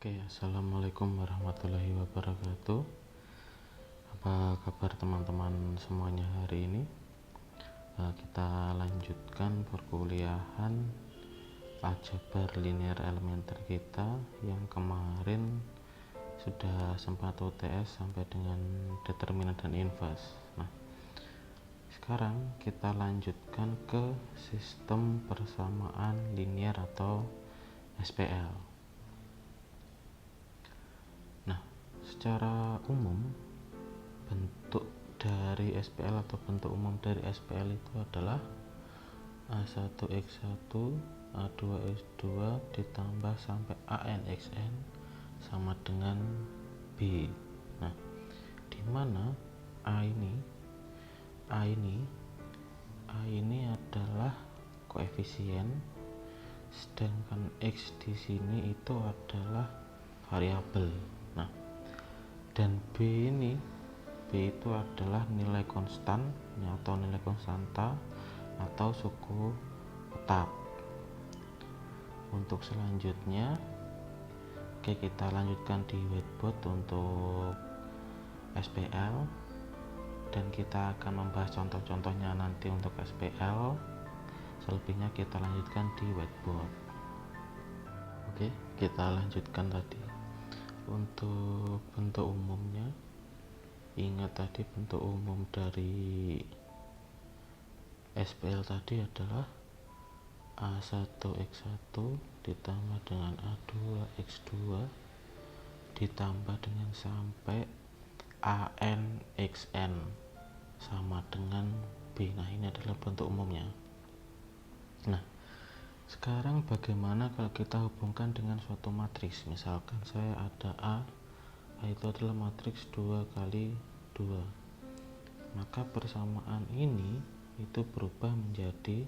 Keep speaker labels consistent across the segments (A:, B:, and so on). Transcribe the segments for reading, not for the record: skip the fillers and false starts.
A: Assalamualaikum warahmatullahi wabarakatuh. Apa kabar teman-teman semuanya hari ini? Kita lanjutkan perkuliahan aljabar linear elementer kita yang kemarin sudah sempat UTS sampai dengan determinan dan inverse. Nah, sekarang kita lanjutkan ke sistem persamaan linear atau SPL. Secara umum, bentuk dari SPL atau bentuk umum dari SPL itu adalah A1X1 A2X2 ditambah sampai ANXN sama dengan B. Nah, di mana A ini adalah koefisien, sedangkan X di sini itu adalah variabel. Nah, dan B itu adalah nilai konstan atau nilai konstanta atau suku tetap. Untuk selanjutnya, kita lanjutkan di whiteboard untuk SPL, dan kita akan membahas contoh-contohnya nanti untuk SPL. Selebihnya kita lanjutkan di whiteboard. Kita lanjutkan tadi. Untuk bentuk umumnya, ingat tadi bentuk umum dari SPL tadi adalah A1X1 ditambah dengan A2X2 ditambah dengan sampai ANXN sama dengan B. Nah, ini adalah bentuk umumnya. Nah, sekarang bagaimana kalau kita hubungkan dengan suatu matriks? Misalkan saya ada A itu adalah matriks 2 kali 2. Maka persamaan ini itu berubah menjadi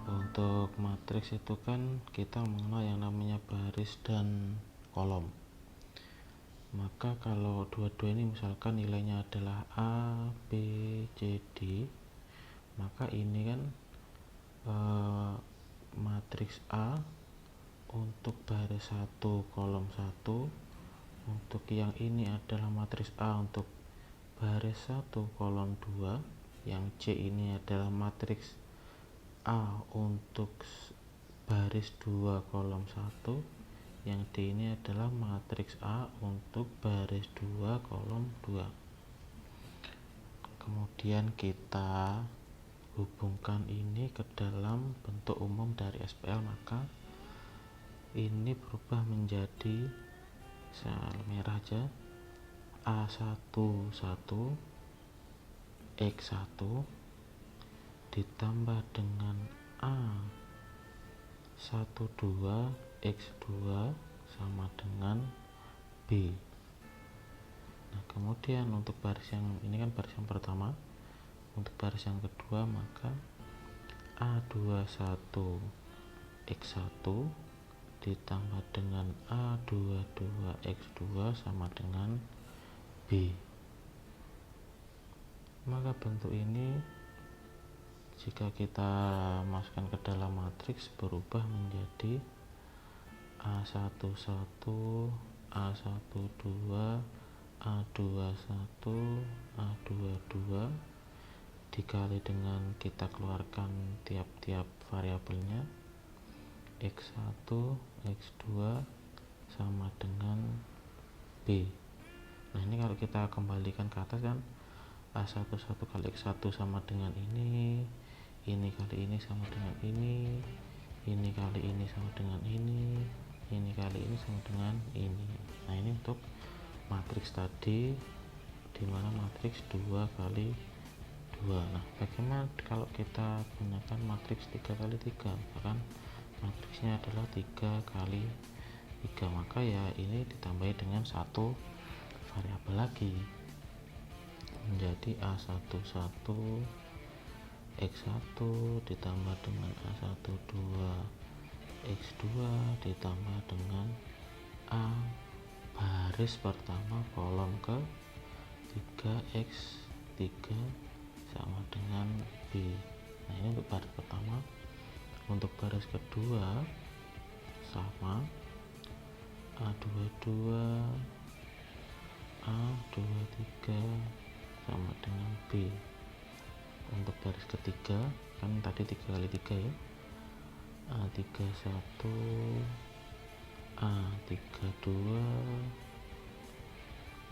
A: Untuk matriks itu kan kita mengenal yang namanya baris dan kolom. Maka kalau dua-dua ini misalkan nilainya adalah A, B, C, D, maka ini kan matriks A untuk baris 1 kolom 1, untuk yang ini adalah matriks A untuk baris 1 kolom 2, yang C ini adalah matriks A untuk baris 2 kolom 1, yang D ini adalah matriks A untuk baris 2 kolom 2. Kemudian kita hubungkan ini ke dalam bentuk umum dari SPL, maka ini berubah menjadi sel merah aja A11 X1 ditambah dengan A12 X2 sama dengan B. Nah, kemudian untuk baris yang ini kan baris yang pertama, untuk baris yang kedua maka A21 X1 ditambah dengan A22 X2 sama dengan B. Maka bentuk ini jika kita masukkan ke dalam matriks berubah menjadi A11 A12 A21 A22 dikali dengan kita keluarkan tiap-tiap variabelnya X1 X2 sama dengan B. Nah, ini kalau kita kembalikan ke atas kan A11 kali X1 sama dengan ini kali ini sama dengan ini kali ini sama dengan ini kali ini sama dengan ini. Nah, ini untuk matriks tadi, dimana matriks 2 kali 2. Nah, bagaimana kalau kita gunakan matriks 3 kali 3? Kan matriksnya adalah 3 kali 3, maka ya ini ditambahi dengan satu variabel lagi menjadi A11 X1 ditambah dengan A12 X2 ditambah dengan A baris pertama kolom ke 3X3 sama dengan B. Nah, ini untuk baris pertama. Untuk baris kedua sama A22 A23 sama dengan B. Untuk baris ketiga kan tadi 3 kali 3 ya, A31 A32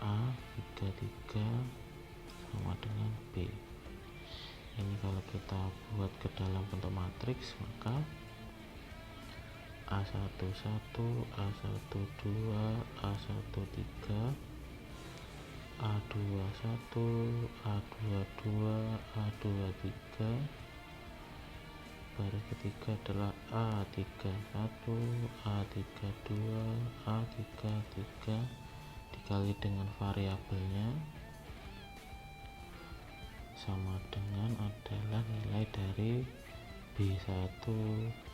A: A33 sama dengan B. Ini kalau kita buat ke dalam bentuk matriks, maka A11 A12 A13 A21 A22 A23, baris ketiga adalah A31 A32 A33 dikali dengan variabelnya sama dengan adalah nilai dari B1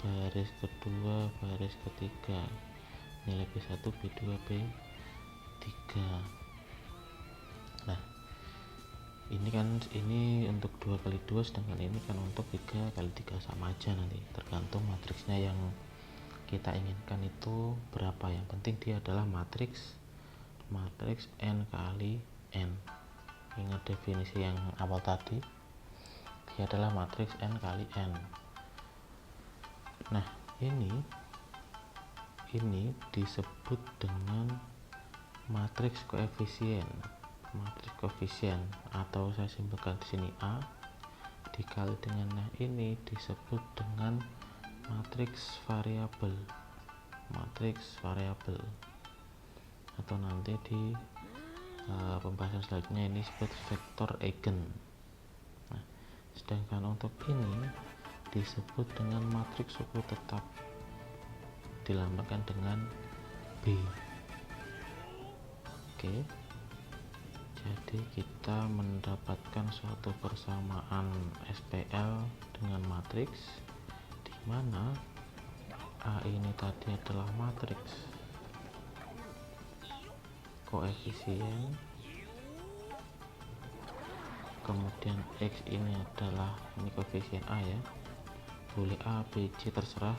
A: baris kedua baris ketiga, nilai B1 B2 B3. Nah ini untuk 2 kali 2, sedangkan ini kan untuk 3 kali 3 sama aja, nanti tergantung matriksnya yang kita inginkan itu berapa. Yang penting dia adalah matriks n kali n. Ingat definisi yang awal tadi, dia adalah matriks n kali n. Nah ini disebut dengan matriks koefisien. Atau saya simpulkan di sini A dikali dengan ini disebut dengan matriks variabel, atau nanti di pembahasan selanjutnya ini disebut vektor eigen. Nah, sedangkan untuk ini disebut dengan matriks suku tetap, dilambangkan dengan B. Oke, jadi kita mendapatkan suatu persamaan SPL dengan matriks di mana A ini tadi adalah matriks koefisien, kemudian X ini adalah koefisien A ya, boleh A, B, C terserah,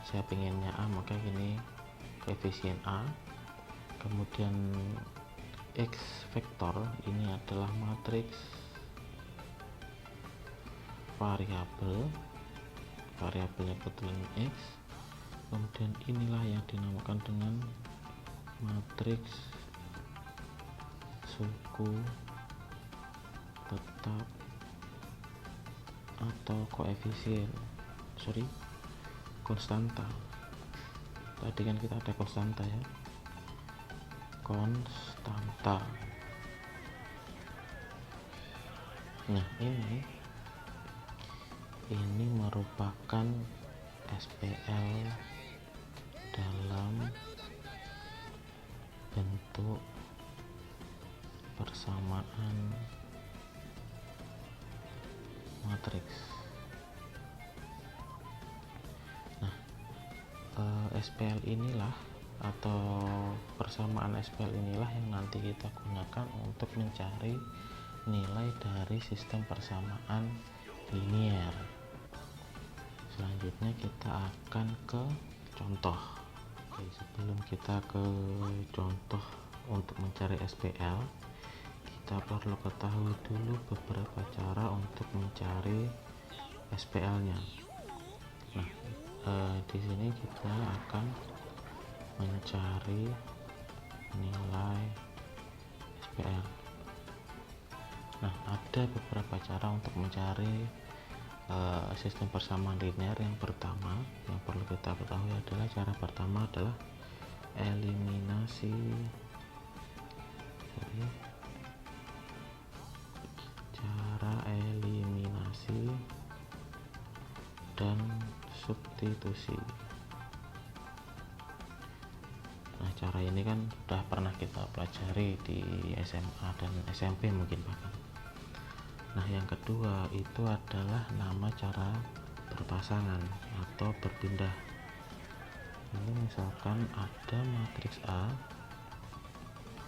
A: saya pengennya A maka ini koefisien A. Kemudian X vektor ini adalah matriks variabelnya kebetulan X. Kemudian inilah yang dinamakan dengan matriks suku tetap atau konstanta. Tadi kan kita ada konstanta ya, konstanta. Nah ini merupakan SPL dalam bentuk persamaan matriks. Nah SPL inilah atau persamaan SPL inilah yang nanti kita gunakan untuk mencari nilai dari sistem persamaan linier. Selanjutnya kita akan ke contoh. Oke, sebelum kita ke contoh untuk mencari SPL, kita perlu ketahui dulu beberapa cara untuk mencari SPL-nya. Nah, di sini kita akan mencari nilai SPL. Nah, ada beberapa cara untuk mencari sistem persamaan linear. Yang pertama yang perlu kita ketahui adalah cara pertama adalah eliminasi dan substitusi. Nah, cara ini kan sudah pernah kita pelajari di SMA dan SMP mungkin bahkan. Nah, yang kedua itu adalah nama cara berpasangan atau berpindah. Ini misalkan ada matriks A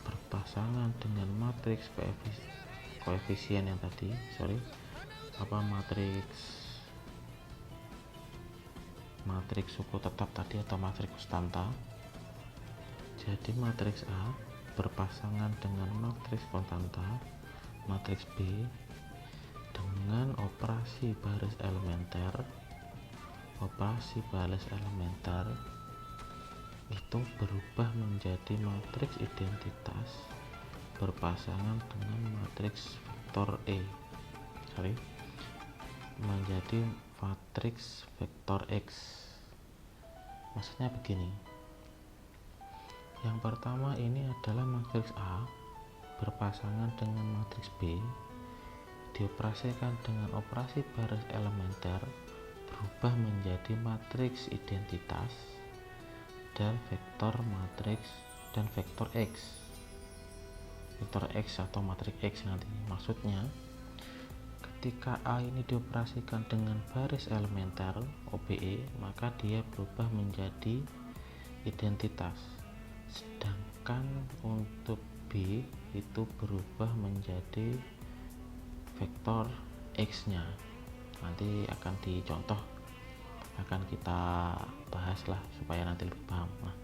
A: berpasangan dengan matriks koefisien yang tadi, matriks matriks suku tetap tadi atau matriks konstanta. Jadi matriks A berpasangan dengan matriks konstanta matriks B dengan operasi baris elementer. Operasi baris elementer itu berubah menjadi matriks identitas berpasangan dengan matriks vektor menjadi matriks vektor X. Maksudnya begini, yang pertama ini adalah matriks A berpasangan dengan matriks B dioperasikan dengan operasi baris elementer berubah menjadi matriks identitas dan vektor matriks dan vektor X. Vektor X atau matriks X nanti. Maksudnya ketika A ini dioperasikan dengan baris elementer OBE, maka dia berubah menjadi identitas. Sedangkan untuk B itu berubah menjadi vektor X nya. Nanti akan dicontoh, akan kita bahas lah supaya nanti lebih paham. Nah,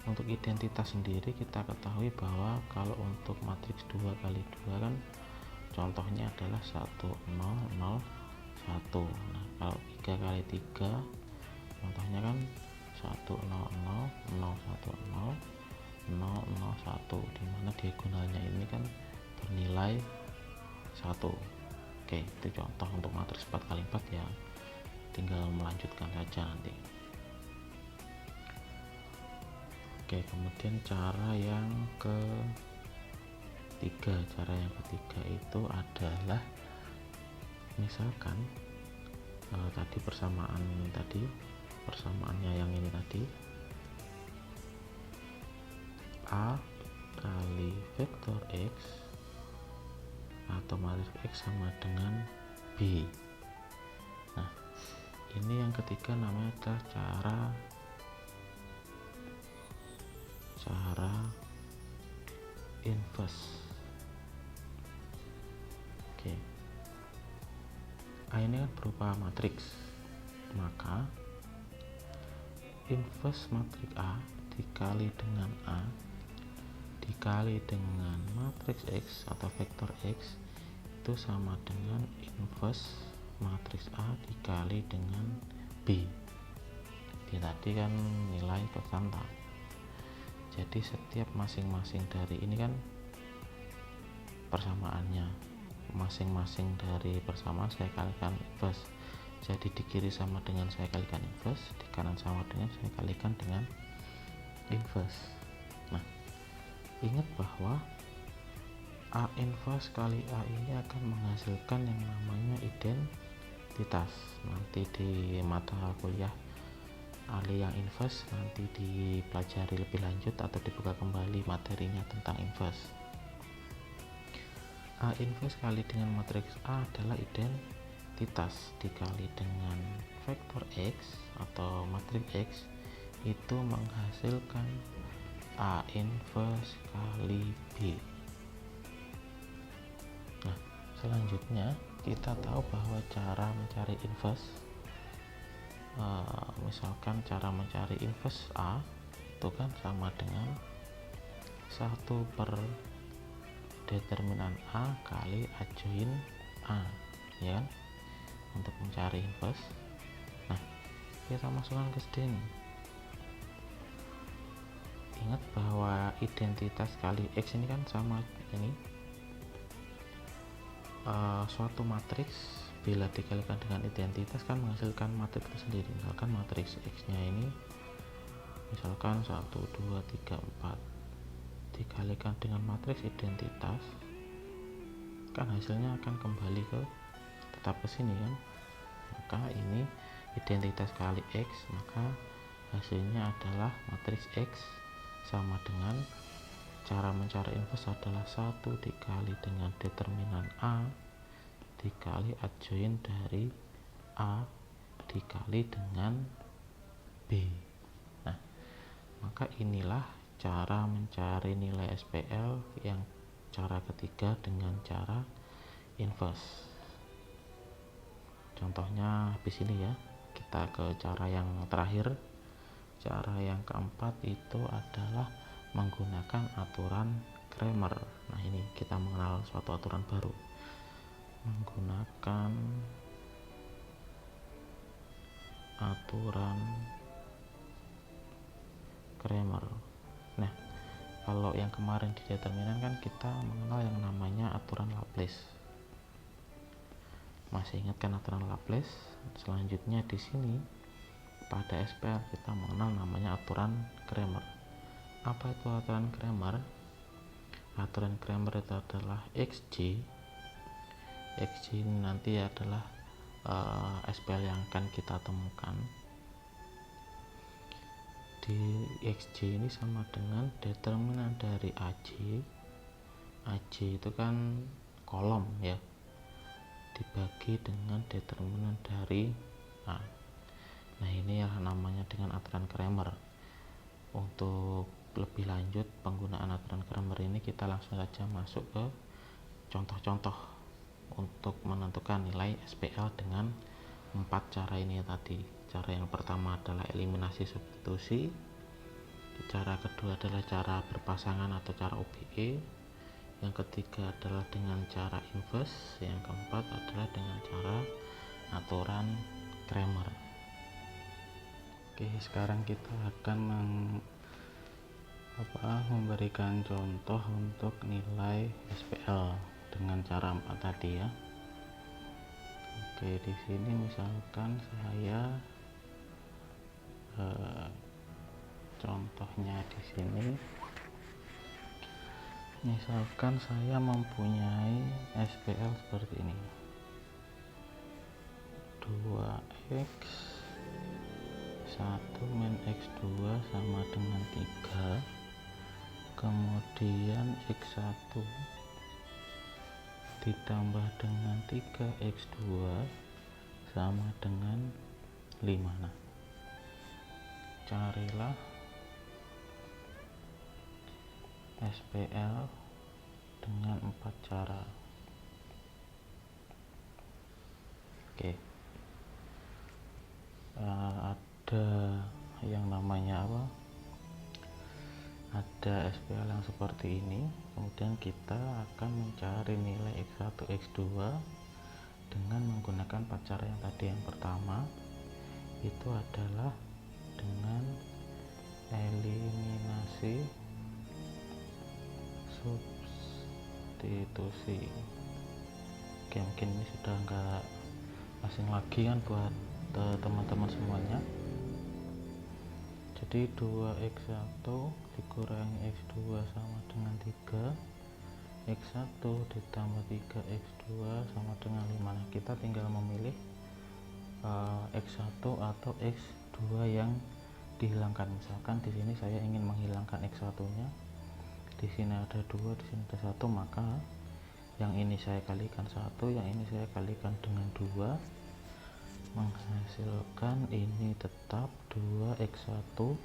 A: untuk identitas sendiri kita ketahui bahwa kalau untuk matriks 2 kali 2 kan contohnya adalah 1 0 0 1. Nah, kalau 3 kali 3 contohnya kan 1 0 0 0 1 0 0 0 1, dimana diagonalnya ini kan bernilai 1. Oke, itu contoh untuk matriks 4 kali 4 ya, tinggal melanjutkan saja nanti. Oke, kemudian cara yang ketiga itu adalah misalkan tadi persamaannya yang ini tadi, A kali vektor X atau matriks X sama dengan B. Nah, ini yang ketiga namanya adalah cara inverse. Oke, A ini kan berupa matriks, maka inverse matriks A dikali dengan A dikali dengan matriks X atau vektor X itu sama dengan inverse matriks A dikali dengan B. Ini tadi kan nilai konstanta. Jadi setiap masing-masing dari ini kan persamaannya, masing-masing dari persamaan saya kalikan inverse. Jadi di kiri sama dengan saya kalikan inverse, di kanan sama dengan saya kalikan dengan inverse. Nah, ingat bahwa A inverse kali A ini akan menghasilkan yang namanya identitas. Nanti di mata kuliah ahli yang inverse nanti dipelajari lebih lanjut atau dibuka kembali materinya tentang inverse. A inverse kali dengan matriks A adalah identitas dikali dengan vektor X atau matriks X itu menghasilkan A inverse kali B. Nah, selanjutnya kita tahu bahwa cara mencari inverse, misalkan cara mencari inverse A itu kan sama dengan 1 per determinan A kali adjoin A, ya kan, untuk mencari inverse. Nah, kita masukkan ke sini. Ingat bahwa identitas kali X ini kan sama ini, suatu matriks bila dikalikan dengan identitas kan menghasilkan matriks itu sendiri. Misalkan matriks X nya ini misalkan 1 2 3 4 dikalikan dengan matriks identitas kan hasilnya akan kembali tetap ke sini kan. Maka ini identitas kali X, maka hasilnya adalah matriks X sama dengan cara mencari inverse adalah 1 dikali dengan determinan A dikali adjoin dari A dikali dengan B. Nah, maka inilah cara mencari nilai SPL yang cara ketiga dengan cara inverse. Contohnya habis ini ya. kita ke cara yang terakhir. Cara yang keempat itu adalah menggunakan aturan Cramer. Nah, ini kita mengenal suatu aturan baru, menggunakan aturan Cramer. Nah, kalau yang kemarin di determinan kan kita mengenal yang namanya aturan Laplace. Masih ingat kan aturan Laplace? Selanjutnya di sini pada SPL kita mengenal namanya aturan Cramer. Apa itu aturan Cramer? Aturan Cramer itu adalah XJ. XJ ini nanti adalah SPL yang akan kita temukan. Di XJ ini sama dengan determinan dari AJ. AJ itu kan kolom ya, dibagi dengan determinan dari A. Nah, ini yang namanya dengan aturan Cramer. Untuk lebih lanjut penggunaan aturan Cramer ini, kita langsung saja masuk ke contoh-contoh untuk menentukan nilai SPL dengan 4 cara ini tadi. Cara yang pertama adalah eliminasi substitusi, cara kedua adalah cara berpasangan atau cara OBE, yang ketiga adalah dengan cara inverse, yang keempat adalah dengan cara aturan Cramer. Oke, sekarang kita akan memberikan contoh untuk nilai SPL dengan cara 4 tadi ya. Oke, di sini misalkan saya contohnya di sini, misalkan saya mempunyai SPL seperti ini, 2x 1 min x2 sama dengan 3, kemudian x1 ditambah dengan 3x2 sama dengan 5. Nah, carilah SPL dengan 4 cara. Oke, ada yang namanya ada SPL yang seperti ini. Kemudian kita akan mencari nilai x1 x2 dengan menggunakan 4 cara yang tadi. Yang pertama itu adalah dengan eliminasi substitusi. Oke, mungkin ini sudah enggak asing lagi kan buat teman-teman semuanya. Jadi 2x1 dikurangi x2 sama dengan 3, x1 ditambah 3x2 sama dengan 5. Nah, kita tinggal memilih x1 atau x2 yang dihilangkan. Misalkan di sini saya ingin menghilangkan x1-nya. Di sini ada 2, di sini ada 1, maka yang ini saya kalikan 1, yang ini saya kalikan dengan 2, menghasilkan ini tetap 2x1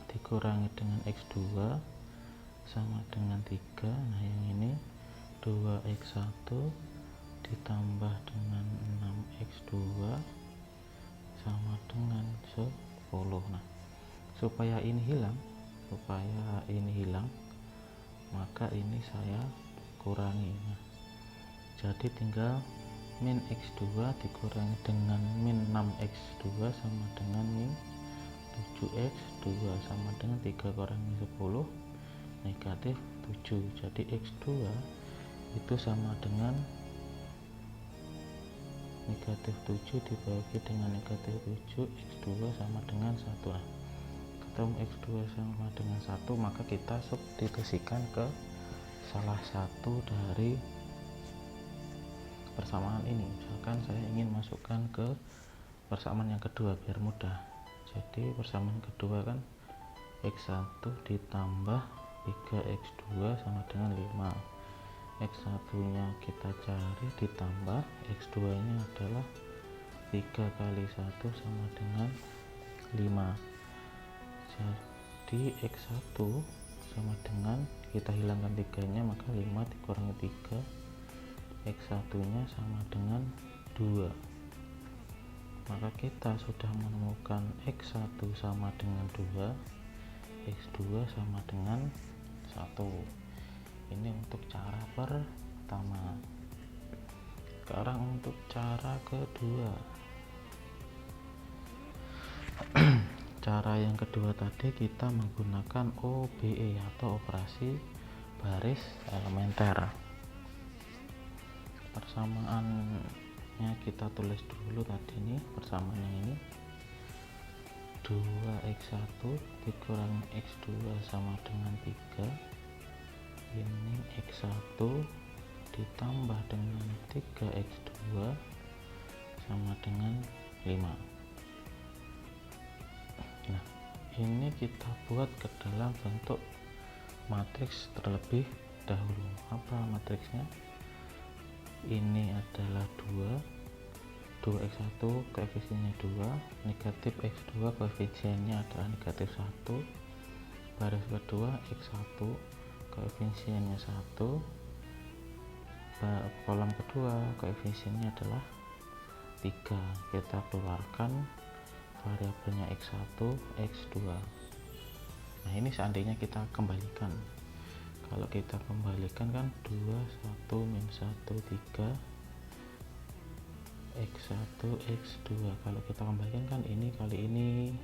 A: dikurangi dengan x2 sama dengan 3. Nah, yang ini 2x1 ditambah dengan 6x2 sama dengan 10. Nah, supaya ini hilang, maka ini saya kurangi. Nah, jadi tinggal min x2 dikurangi dengan min 6x2 sama dengan min 7x2 sama dengan 3 kurangi 10 negatif 7. Jadi x2 itu sama dengan negatif 7 dibagi dengan negatif 7, x2 sama dengan 1. Nah, ketemu x2 sama dengan 1, maka kita substitusikan ke salah satu dari persamaan ini. Misalkan saya ingin masukkan ke persamaan yang kedua biar mudah. Jadi persamaan kedua kan x1 ditambah 3x2 sama dengan 5. x1 nya kita cari ditambah x2 nya adalah 3 kali 1 sama dengan 5. Jadi x1 sama dengan, kita hilangkan 3 nya, maka 5 dikurangi 3, x1 nya sama dengan 2. maka kita sudah menemukan X1 sama dengan 2, X2 sama dengan 1. Ini untuk cara pertama. Sekarang untuk cara kedua. Cara yang kedua tadi kita menggunakan OBE atau operasi baris elementer. Persamaannya kita tulis dulu tadi nih, persamaan yang ini 2x1 dikurangi x2 sama dengan 3. Ini x1 ditambah dengan 3x2 sama dengan 5. Nah, ini kita buat ke dalam bentuk matriks terlebih dahulu. Apa matriksnya? Ini adalah 2x1 koefisiennya 2, negatif x2 koefisiennya adalah negatif 1, baris kedua x1 koefisiennya 1, kolom kedua koefisiennya adalah 3. Kita keluarkan variabelnya x1 x2. Nah, ini seandainya kita kembalikan. Kalau kita kembalikan kan 2 1 min 1 3 x1 x2. Kalau kita kembalikan kan ini kali ini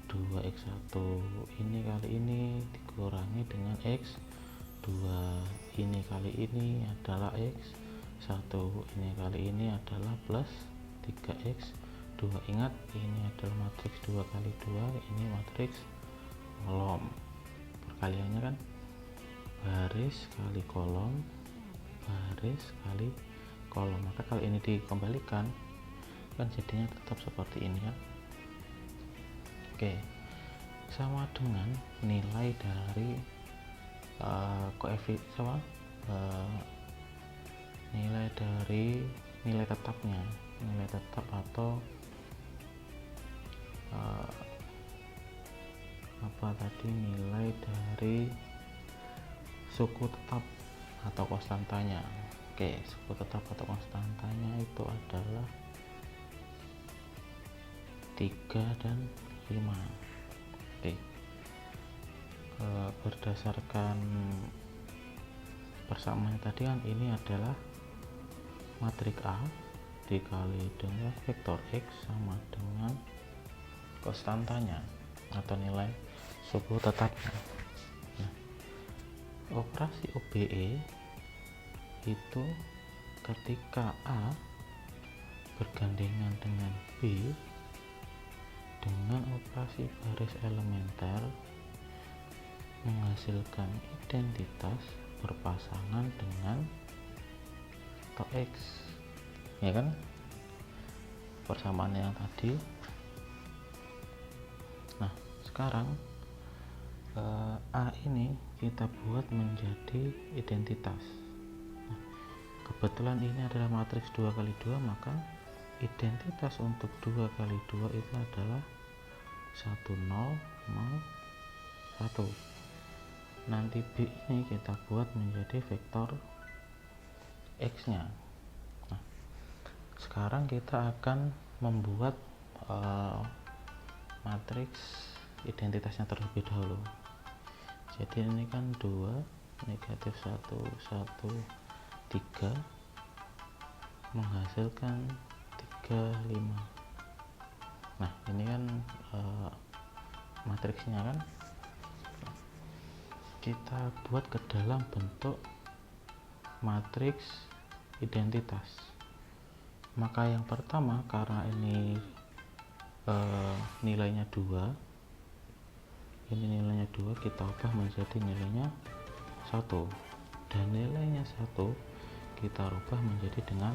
A: 2x1, ini kali ini dikurangi dengan x2, ini kali ini adalah x1, ini kali ini adalah plus 3x2. Ingat, ini adalah matriks 2 kali 2, ini matriks kolom. Perkaliannya kan baris kali kolom, baris kali kolom. Maka kalau ini dikembalikan kan jadinya tetap seperti ini kan. Oke, sama dengan nilai dari nilai dari nilai tetapnya, nilai tetap atau nilai dari suku tetap atau konstantanya. Oke, suku tetap atau konstantanya itu adalah 3 dan 5. Oke, berdasarkan persamaan tadi kan ini adalah matriks A dikali dengan vektor X sama dengan konstantanya atau nilai suku tetapnya. Nah, operasi OBE itu ketika A bergandengan dengan B dengan operasi baris elementer menghasilkan identitas berpasangan dengan vektor X, ya kan, persamaan yang tadi. Nah, sekarang A ini kita buat menjadi identitas. Nah, kebetulan ini adalah matriks 2 kali 2, maka identitas untuk 2 kali 2 itu adalah 1 0 0 1. Nanti B ini kita buat menjadi vektor X nya. Nah, sekarang kita akan membuat matriks identitasnya terlebih dahulu. Jadi ini kan 2 negatif 1 1 3 menghasilkan 3 5. Nah, ini kan matriksnya kan kita buat ke dalam bentuk matriks identitas. Maka yang pertama, karena ini nilainya 2, ini nilainya 2, kita ubah menjadi nilainya 1, dan nilainya 1 kita rubah menjadi dengan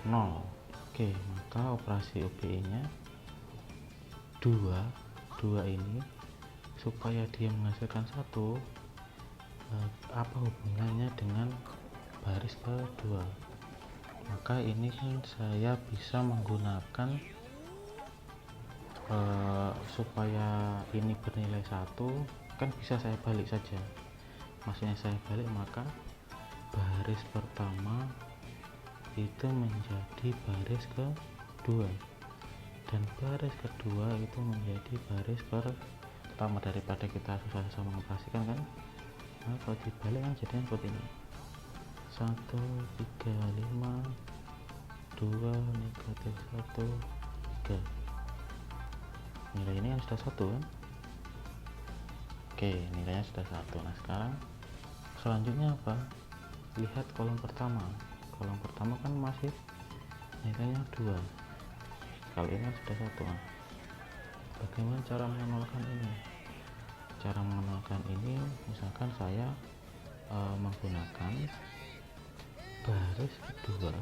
A: 0. Oke, maka operasi OBE nya 2 ini supaya dia menghasilkan 1, apa hubungannya dengan baris kedua? Maka ini kan saya bisa menggunakan supaya ini bernilai 1, kan bisa saya balik saja. Maksudnya saya balik, maka baris pertama itu menjadi baris kedua. dan baris kedua itu menjadi baris pertama daripada kita susah-susah mengoperasikan kan. Nah, kalau dibalik kan jadinya seperti ini, 1 3 5 2 negatif 1 3. Nilai ini kan sudah 1 kan. Oke, nilainya sudah 1. Nah sekarang selanjutnya apa, lihat kolom pertama kan masih nilainya 2, kali ini sudah 1. Nah, bagaimana cara mengenalkan ini? Cara mengenalkan ini misalkan saya menggunakan baris kedua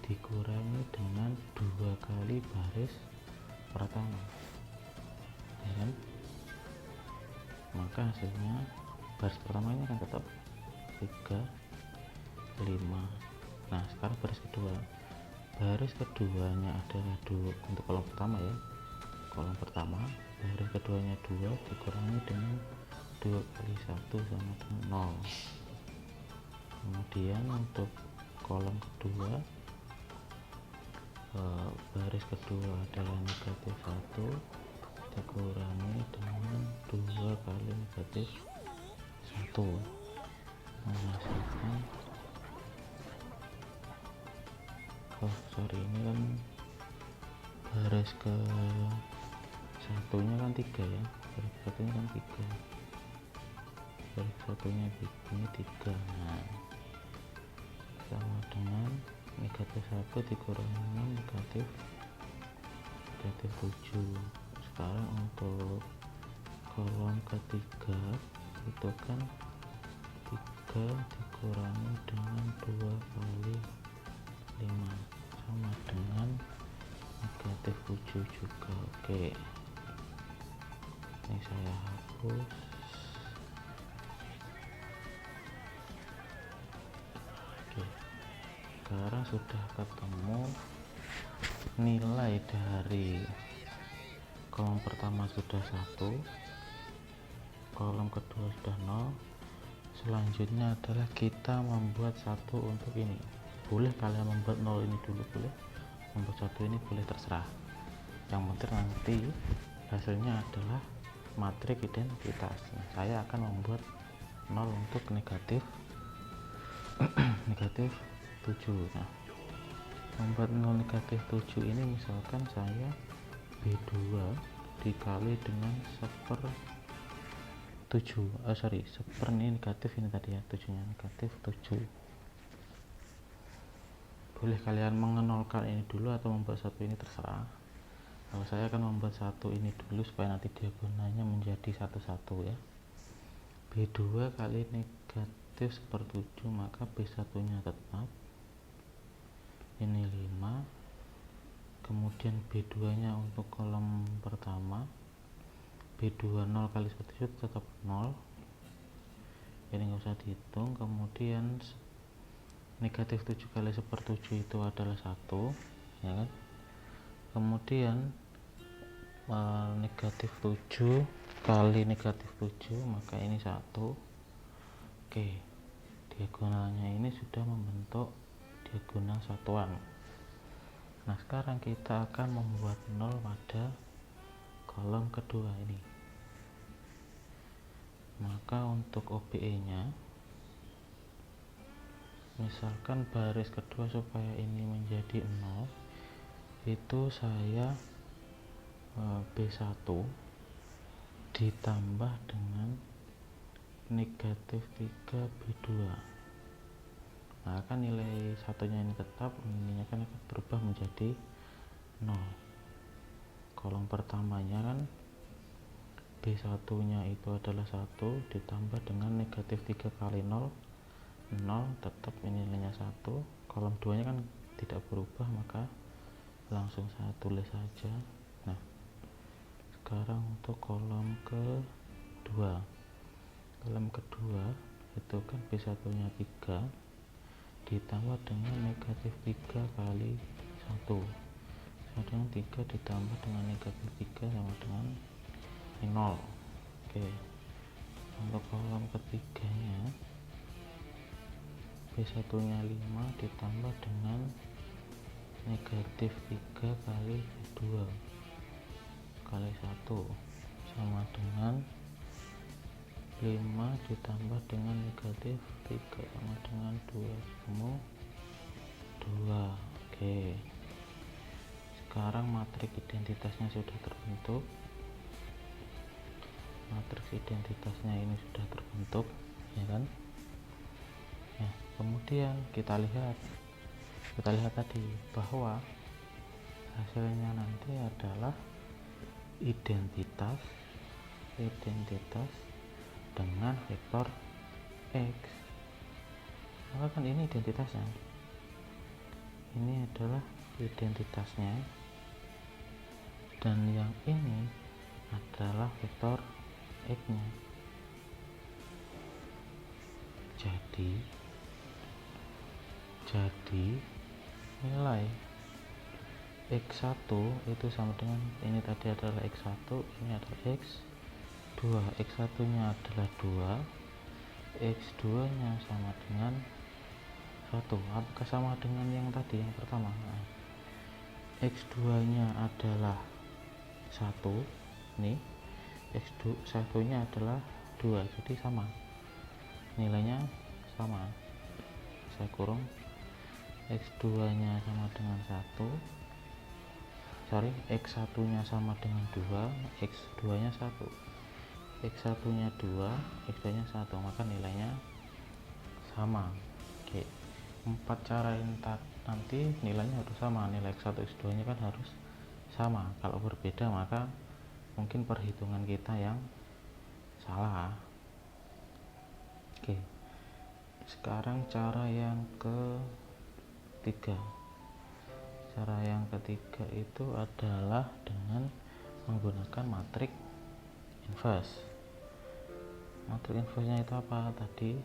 A: dikurangi dengan 2 kali baris pertama, ya kan? Maka hasilnya baris pertama ini akan tetap 3 5. Nah sekarang baris keduanya adalah 2 untuk kolom pertama ya, kolom pertama baris keduanya 2 dikurangi dengan 2 kali 1 sama dengan 0. Kemudian untuk kolom kedua baris kedua adalah negatif 1 dikurangi dengan 2 kali negatif 1 menghasilkan ini kan baris ke satunya kan 3 ya, baris satunya kan 3, baris satunya ini 3. Nah sama dengan negatif 1 dikurangi dengan negatif 7. Sekarang untuk kolom ketiga itu kan 3 dikurangi dengan 2 kali 5 sama dengan negatif 7 juga. Oke, ini saya hapus. Oke, sekarang sudah ketemu nilai dari kolom pertama sudah 1, kolom kedua sudah 0. Selanjutnya adalah kita membuat 1 untuk ini. Boleh kalian membuat 0 ini dulu, boleh membuat 1 ini, boleh, terserah. Yang penting nanti hasilnya adalah matriks identitas. Nah, saya akan membuat 0 untuk negatif negatif 7. Nah, membuat 0 negatif 7 ini misalkan saya B2 dikali dengan 1/7, seper ini negatif, ini tadi ya 7 nya negatif 7. Boleh kalian mengenolkan ini dulu atau membuat 1 ini, terserah. Kalau saya akan membuat 1 ini dulu supaya nanti diagonalnya menjadi 1/1 ya. B2 kali negatif 1/7, maka B1 nya tetap ini 5. Kemudian B2 nya untuk kolom pertama B2 0 kali 1/7 tetap 0, ini nggak usah dihitung. Kemudian negatif 7 kali 1/7 itu adalah 1 ya kan. Kemudian negatif 7 kali negatif 7 maka ini 1. Oke, diagonalnya ini sudah membentuk diagonal satuan. Nah sekarang kita akan membuat 0 pada kolom kedua ini. Maka untuk OBE nya misalkan baris kedua supaya ini menjadi 0 itu saya B1 ditambah dengan negatif 3 B2. Nah kan nilai satunya ini tetap, ini akan berubah menjadi 0. Kolom pertamanya kan B1 nya itu adalah 1 ditambah dengan negatif 3 kali 0 tetap ini nilainya 1. Kolom 2 nya kan tidak berubah, maka langsung saya tulis saja. Nah sekarang untuk kolom kedua itu kan B1 nya 3 ditambah dengan negatif 3 kali 1 sama dengan 3 ditambah dengan negatif 3 sama dengan 0. Oke, untuk kolom ketiganya B1 nya 5 ditambah dengan negatif 3 kali 2 kali 1 sama dengan 5 ditambah dengan negatif 3 sama dengan 2 ketemu 2. Oke, sekarang matriks identitasnya sudah terbentuk. Matriks identitasnya ini sudah terbentuk, ya kan? Nah, kemudian kita lihat tadi bahwa hasilnya nanti adalah identitas dengan vektor X. Maka kan ini identitasnya, ini adalah identitasnya, dan yang ini adalah vektor X nya. Jadi nilai X1 itu sama dengan ini tadi adalah X1, ini adalah X2. X1 nya adalah 2, X2 nya sama dengan 1. Apakah sama dengan yang tadi yang pertama? Nah, X2 nya adalah 1, nih X1 nya adalah 2, jadi sama, nilainya sama. Saya kurung, X2 nya sama dengan 1, X1 nya sama dengan 2, X2 nya 1, X1 nya 2, X2 nya 1, maka nilainya sama. Oke, 4 cara ini nanti nilainya harus sama, nilai X1 X2 nya kan harus sama. Kalau berbeda maka mungkin perhitungan kita yang salah. Oke, sekarang cara yang ketiga. Cara yang ketiga itu adalah dengan menggunakan matriks inverse. Matriks inverse-nya itu apa tadi?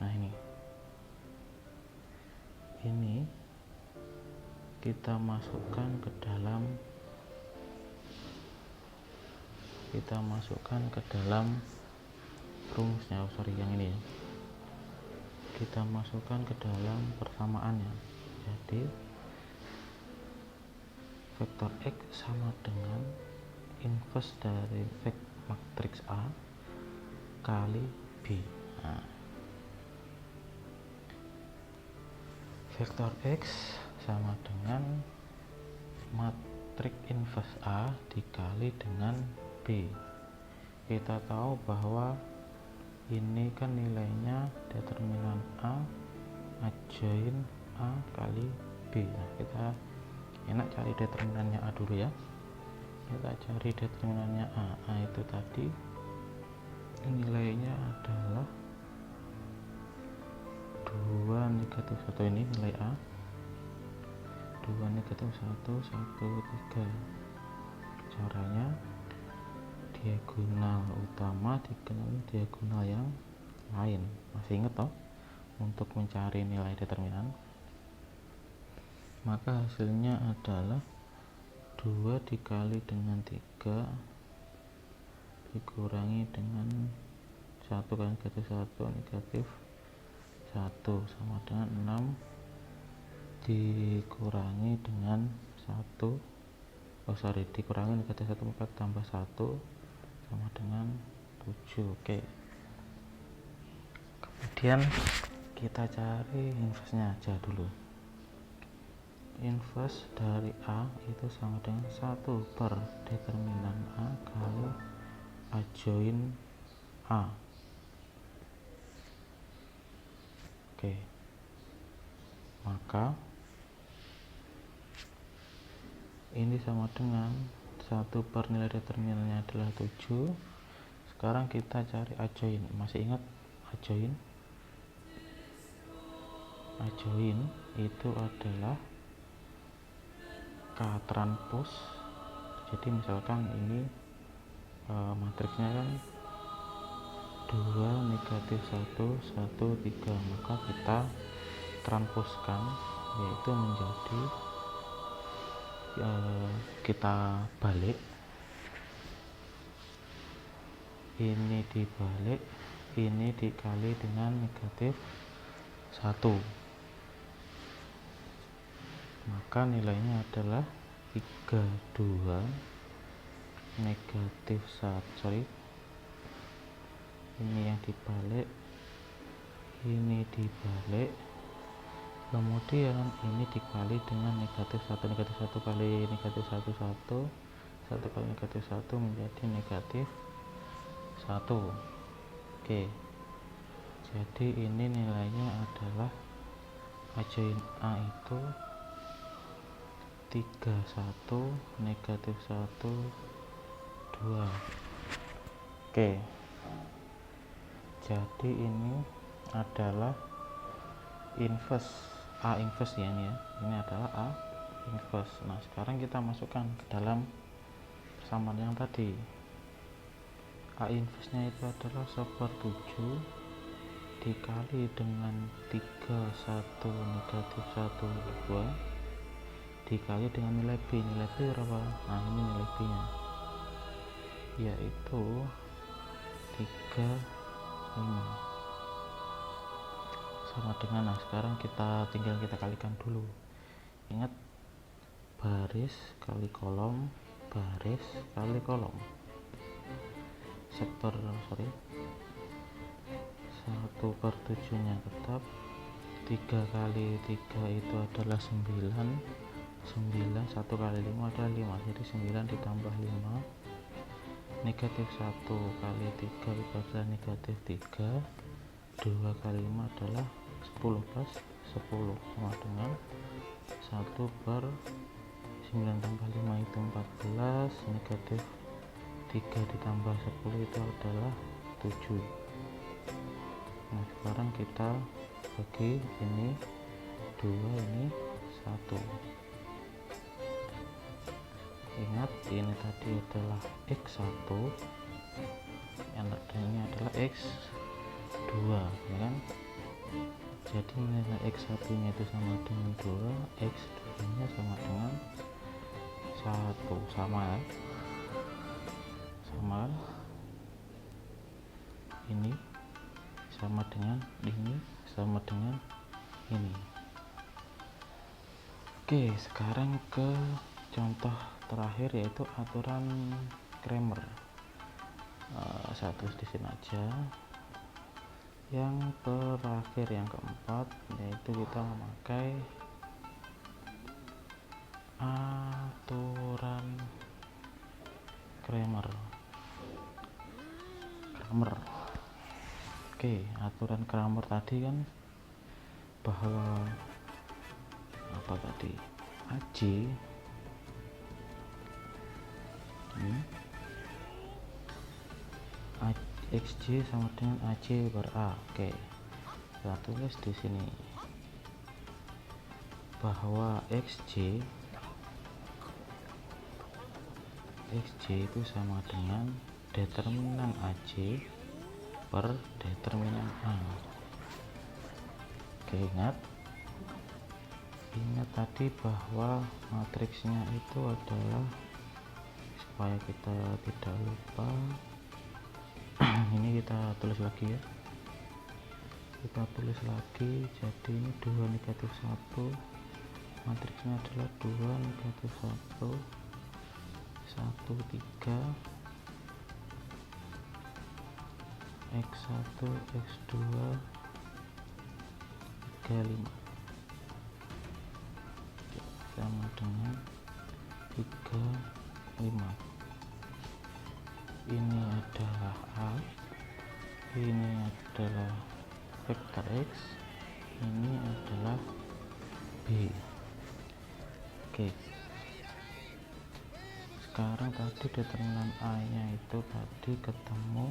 A: Nah, ini kita masukkan ke dalam rumusnya. Yang ini ya, kita masukkan ke dalam persamaannya. Jadi vektor X sama dengan inverse dari matriks A kali B. Nah, vektor X sama dengan matriks inverse A dikali dengan B. Kita tahu bahwa ini kan nilainya determinan A adjoin A kali B. Nah, kita enak cari determinannya A dulu ya. Kita cari determinannya A itu tadi nilainya adalah 2 negatif 1, ini nilai A, 2 negatif 1, 1, 3. Caranya diagonal utama dikali diagonal yang lain. Masih ingat toh untuk mencari nilai determinan? Maka hasilnya adalah 2 dikali dengan 3 dikurangi dengan 1 kali negatif 1 negatif 1 sama dengan 6 dikurangi dengan 1 dikurangi negatif 1 4 tambah 1 sama dengan 7. Oke, kemudian kita cari inverse-nya aja dulu. Inverse dari A itu sama dengan 1 per determinan A kali adjoin A. Oke, maka ini sama dengan 1 per nilai determinannya adalah 7. Sekarang kita cari adjoin. Masih ingat adjoin? Adjoin itu adalah K transpos. Jadi misalkan ini matriksnya kan 2 negatif 1 1 3, maka kita transposkan, yaitu menjadi kita balik, ini dibalik, ini dikali dengan negatif 1, maka nilainya adalah 32 negatif 1. Ini yang dibalik, ini dibalik, kemudian ini dikali dengan negatif 1. Negatif 1 kali negatif 1 1 kali negatif 1 menjadi negatif 1. Oke, jadi ini nilainya adalah ajoin A itu 31 negatif 1 2. Oke, jadi ini adalah inverse A inverse ya, ini adalah A inverse. Nah, sekarang kita masukkan ke dalam persamaan yang tadi. A inverse nya itu adalah 1/7 dikali dengan 31 negatif 1 2 dikali dengan nilai B. Nilai B berapa? Nah, ini nilai B nya yaitu 35 sama dengan, nah sekarang tinggal kita kalikan dulu. Ingat, baris kali kolom, baris kali kolom. 1/7 nya tetap, 3 kali 3 itu adalah 9, 1 kali 5 adalah 5, jadi 9 ditambah 5, negatif 1 kali 3 itu adalah negatif 3, 2 kali 5 adalah 10 plus 10 sama dengan 1/9 tambah 5 itu 14, negatif 3 ditambah 10 itu adalah 7. Nah, sekarang kita bagi ini 2, ini 1. Ingat, ini tadi adalah X1, yang ini adalah X2 ya kan. Jadi nilai X1 nya itu sama dengan 2, X2 nya sama dengan 1. Sama ya, sama ini sama dengan ini sama dengan ini. Oke, sekarang ke contoh terakhir yaitu aturan Cramer. Saya tulis di sini aja. Yang terakhir, yang keempat, yaitu kita memakai aturan Cramer. Oke, aturan Cramer tadi kan bahwa apa tadi? AJ XJ sama dengan AJ per A. Oke, kita tulis di sini bahwa XJ itu sama dengan determinan AJ per determinan A. Oke, ingat tadi bahwa matriksnya itu adalah, supaya kita tidak lupa, ini kita tulis lagi ya, jadi ini 2 negatif 1, matriksnya adalah 2 negatif 1 1 3 X1 X2 3 5 sama dengan 3 5. Ini adalah A, ini adalah vektor X, ini adalah B. Oke, sekarang tadi determinan A nya itu tadi ketemu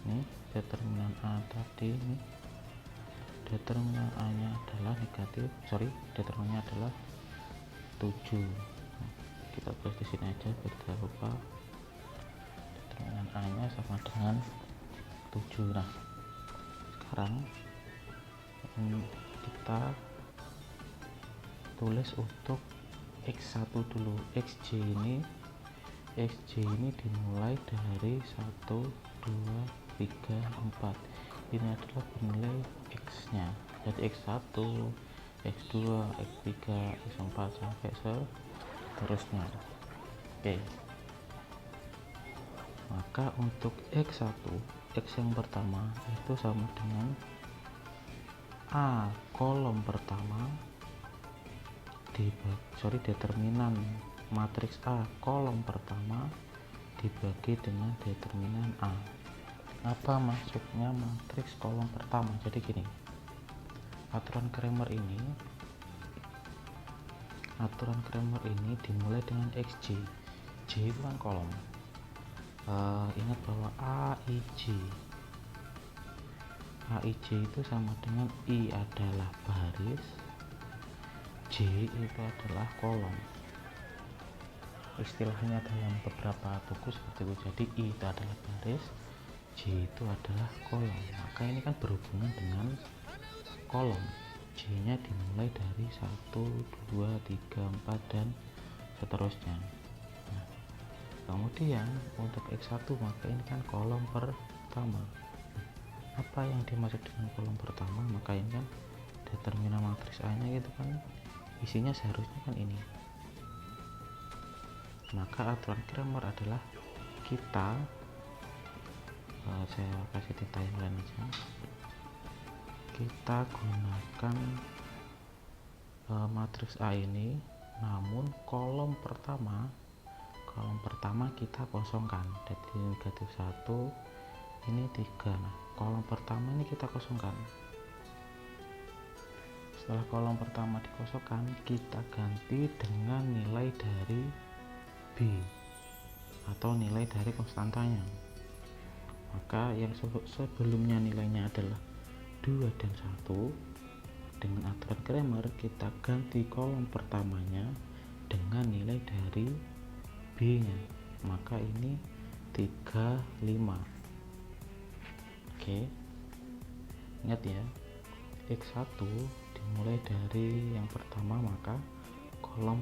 A: nih, determinan A tadi nih, determinan A nya adalah determinannya adalah 7. Kita tulis di sini aja biar tidak lupa, determinan A nya sama dengan 7. Nah, sekarang kita tulis untuk X1 dulu. XJ ini dimulai dari 1 2 3 4. ini adalah bernilai x nya, jadi x1, x2, x3, x4 sampai seterusnya. Oke, maka untuk x1, x yang pertama itu sama dengan A kolom pertama determinan matriks A kolom pertama dibagi dengan determinan A. Apa maksudnya matriks kolom pertama? Jadi gini, aturan Cramer ini dimulai dengan xj. J itu kan kolom. Ingat bahwa AIJ itu sama dengan I adalah baris, J itu adalah kolom. Istilahnya dalam beberapa buku seperti itu. Jadi I itu adalah baris, J itu adalah kolom. Maka ini kan berhubungan dengan kolom. J nya dimulai dari 1, 2, 3, 4 dan seterusnya. Nah, kemudian untuk x1 maka ini kan kolom pertama. Apa yang dimaksud dengan kolom pertama? Maka ini kan determinan matriks A nya gitu kan, isinya seharusnya kan ini. Maka aturan Cramer adalah saya kasih di timeline aja, kita gunakan matriks A ini, namun kolom pertama kita kosongkan. Jadi negatif 1, ini 3. Nah, kolom pertama ini kita kosongkan. Setelah kolom pertama dikosongkan, kita ganti dengan nilai dari B atau nilai dari konstantanya. Maka yang sebelumnya nilainya adalah 2 dan 1, dengan aturan Cramer kita ganti kolom pertamanya dengan nilai dari B nya, maka ini 3, 5. Oke, ingat ya, x1 dimulai dari yang pertama, maka kolom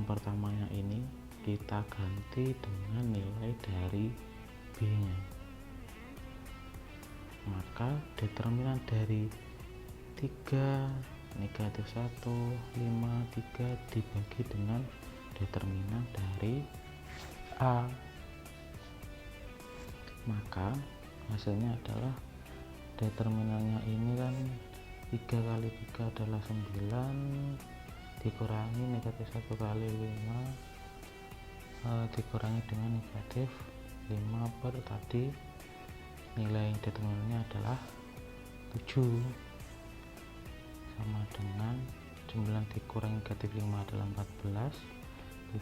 A: pertamanya ini kita ganti dengan nilai dari B nya. Maka determinan dari 3, negatif 1, 5, 3 dibagi dengan determinan dari A. Maka hasilnya adalah determinannya ini kan 3 kali 3 adalah 9, dikurangi negatif 1 kali 5, dikurangi dengan negatif 5 per tadi nilai determinannya adalah 7, sama dengan 9 dikurangi negatif 5 adalah 14,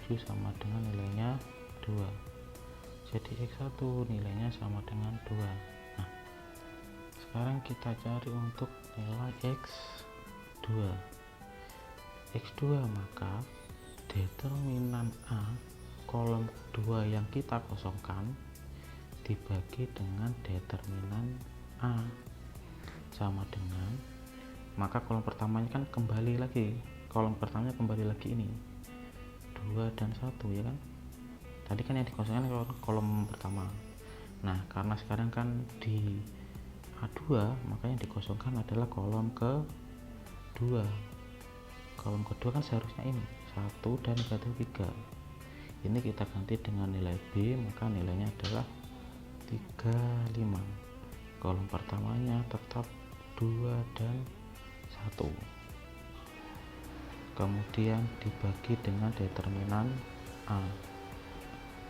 A: 7 sama dengan nilainya 2. Jadi x1 nilainya sama dengan 2. Nah, sekarang kita cari untuk nilai x2, maka determinan A kolom kedua yang kita kosongkan dibagi dengan determinan A sama dengan, maka kolom pertamanya kan kembali lagi ini 2 dan 1 ya kan, tadi kan yang dikosongkan kolom pertama. Nah, karena sekarang kan di A2, maka yang dikosongkan adalah kolom kedua kan seharusnya ini 1 dan negatif 3. Ini kita ganti dengan nilai B, maka nilainya adalah 3, 5. Kolom pertamanya tetap 2 dan 1, kemudian dibagi dengan determinan A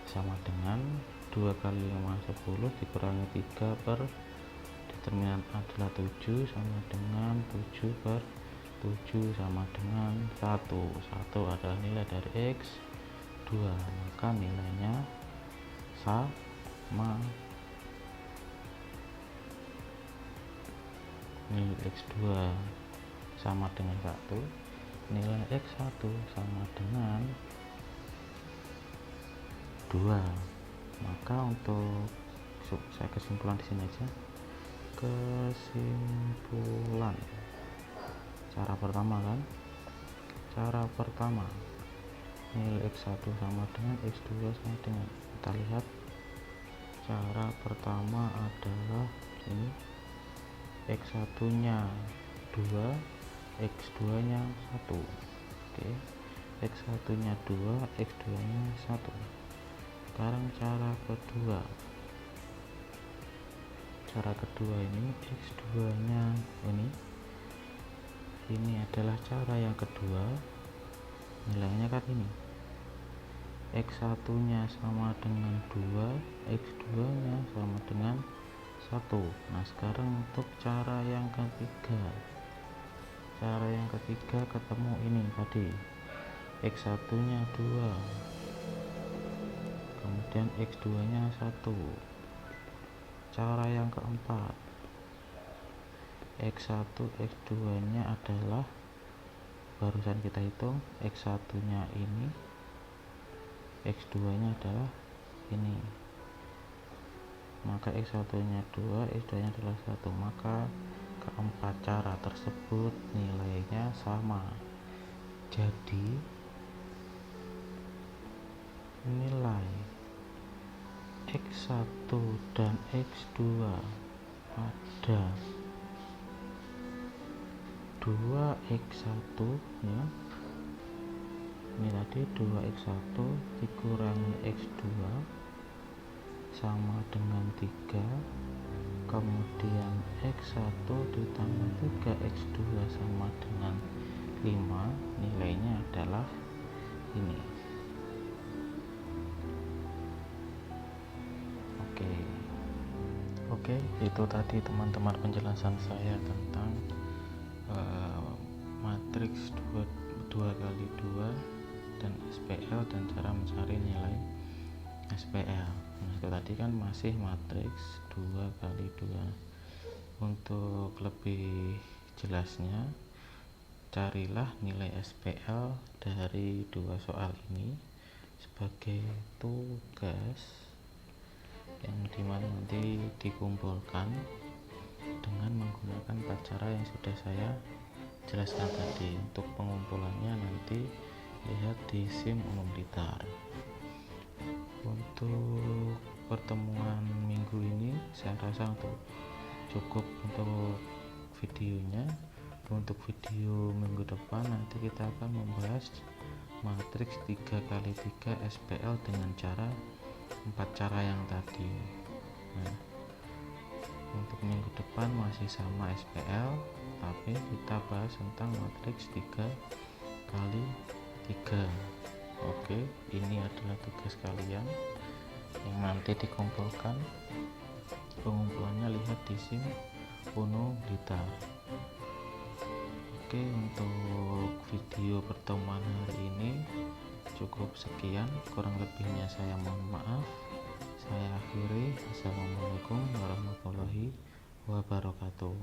A: sama dengan 2 kali 5 10 dikurangi 3 per determinan A adalah 7 sama dengan 7 per 7 sama dengan 1 adalah nilai dari x2, maka nilainya sama. Nilai x2 sama dengan 1, nilai x1 sama dengan 2. Maka untuk saya kesimpulan di sini aja. Kesimpulan cara pertama nilai x1 sama dengan x2 sama dengan, kita lihat Cara pertama adalah ini X1 nya 2, X2 nya 1. Oke, X1 nya 2, X2 nya 1. Sekarang cara kedua ini X2 nya ini adalah cara yang kedua, nilainya kan ini X1 nya sama dengan 2, X2 nya sama dengan 1. Nah sekarang untuk cara yang ketiga ketemu ini tadi X1 nya 2, kemudian X2 nya 1. Cara yang keempat, X1 X2 nya adalah barusan kita hitung, X1 nya ini, X2 nya adalah ini, maka X1 nya 2, X2 nya adalah 1, maka keempat cara tersebut nilainya sama. Jadi nilai X1 dan X2 ada 2x1 ya, ini tadi 2x1 dikurangi x2 sama dengan 3, kemudian x1 ditambah 3x2 sama dengan 5, nilainya adalah ini. Oke, itu tadi teman-teman penjelasan saya tentang matriks 2x2 dan SPL dan cara mencari nilai SPL. Nah itu tadi kan masih matriks 2x2. Untuk lebih jelasnya, carilah nilai SPL dari dua soal ini sebagai tugas yang dimana nanti dikumpulkan dengan menggunakan 4 cara yang sudah saya jelaskan tadi. Untuk pengumpulannya nanti lihat di SIM Umum Blitar. Untuk pertemuan minggu ini saya rasa cukup untuk videonya. Untuk video minggu depan nanti kita akan membahas matriks 3x3 SPL dengan cara 4 cara yang tadi. Nah, untuk minggu depan masih sama SPL, tapi kita bahas tentang matriks 3x3. Oke, ini adalah tugas kalian yang nanti dikumpulkan. Pengumpulannya lihat di SIM Umum Blitar. Oke, untuk video pertemuan hari ini cukup sekian, kurang lebihnya saya mohon maaf. Saya akhiri. Assalamualaikum warahmatullahi wabarakatuh.